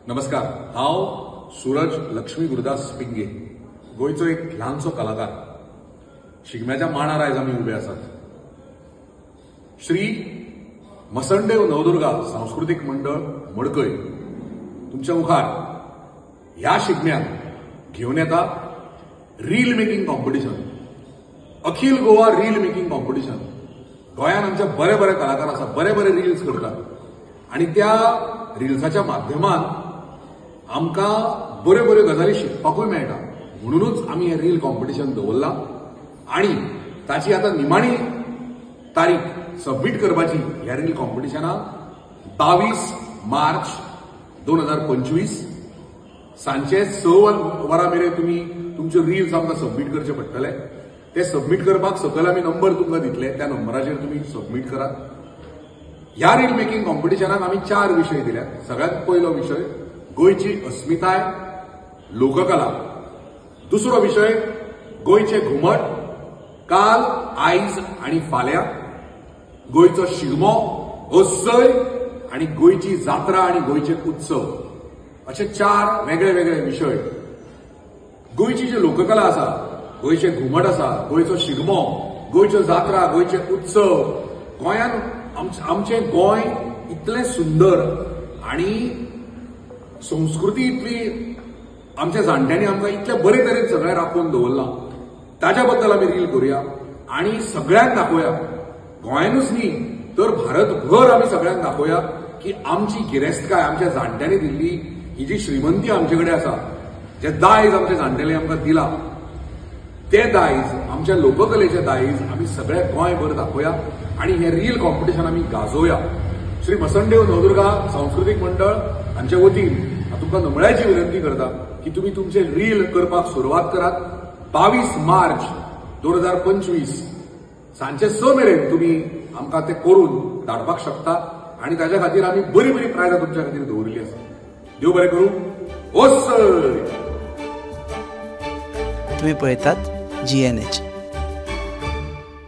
नमस्कार, हांव सूरज लक्ष्मी गुरुदास पिंगे, गोयचो एक ल्हानसो कलाकार. शिगम्याच्या मांडार आयज आमी उबे आसात. श्री मसणदेव नवदुर्गा सांस्कृतिक मंडळ मडकय तुमच्या मुखार ह्या शिगम्याक घेवन येता रील मेकिंग कॉम्पिटिशन. अखिल गोवा रील मेकिंग कॉम्पिटिशन. गोंयांत आमचे बरे बरे कलाकार आसा, बरे बरे रील्स करतात आणि त्या रील्साच्या माध्यमान आमकां बऱ्यो बऱ्यो गजाली शिकपाकूय मेळटा. म्हणूनच आमी हें रील कॉम्पिटिशन दवरलां आणि ताची आतां निमाणी तारीख सबमीट करपाची ह्या रील कॉम्पिटिशनाक 22 मार्च 2025 सांचे 6 वरां मेरेन तुमी तुमच्यो रील्स आमकां सबमीट करचे पडटले. ते सबमीट करपाक सकयल आमी नंबर तुमकां दितले, त्या नंबराचेर तुमी सबमीट करात. ह्या रील मेकिंग कॉम्पिटिशनाक आमी 4 विशय दिल्यात. सगळ्यात पयलो विशय गोयची अस्मिताय, लोककला. दुसरो विशय गोयचे घुमट, काल, आयज आणि फाल्यां. गोयचो शिगमो, ओसय आणि गोयची जात्रा आणि गोयचे उत्सव. असे 4 वेगळे वेगळे विशय. गोयची जी लोककला आसा, गोयचे घुमट आसा, गोयचो शिगमो, गोयच्यो जात्रा, गोयचे उत्सव. गोंयांत आमचें गोंय इतलें सुंदर आणि संस्कृती इतली आमच्या जाणट्यांनी आमकां इतले बरे तरेन सगळें राखून दवरलां. ताच्या बद्दल आमी रील करुया आणि सगळ्यांक दाखोवया. गोंयानूच न्ही तर भारतभर आमी सगळ्यांक दाखोवया की आमची गिरेस्तकाय, आमच्या जाणट्यांनी दिल्ली ही जी श्रीमंती आमचे कडेन आसा, जे दायज आमच्या जाणटेल्यांनी आमकां दिलां, ते दायज, आमच्या लोककलेचे दायज आमी सगळे गोंयभर दाखोवया आणि हे रील कॉम्पिटिशन आमी गाजोवया. श्री मसणदेव नवदुर्गा सांस्कृतिक मंडळ हांचे वतीन तुमकां नमळायची विनंती करता की तुमी तुमचे रील करपाक सुरवात करात. 22 मार्च 2025 सांचे 6 मेरेन तुमी आमकां ते करून धाडपाक शकता आणि ताच्या खातीर आमी बरी बरी प्रायजां तुमच्या खातीर दवरिल्ली आसा. देव बरें करूं. ओसय. तुम्ही पळयतात GNH.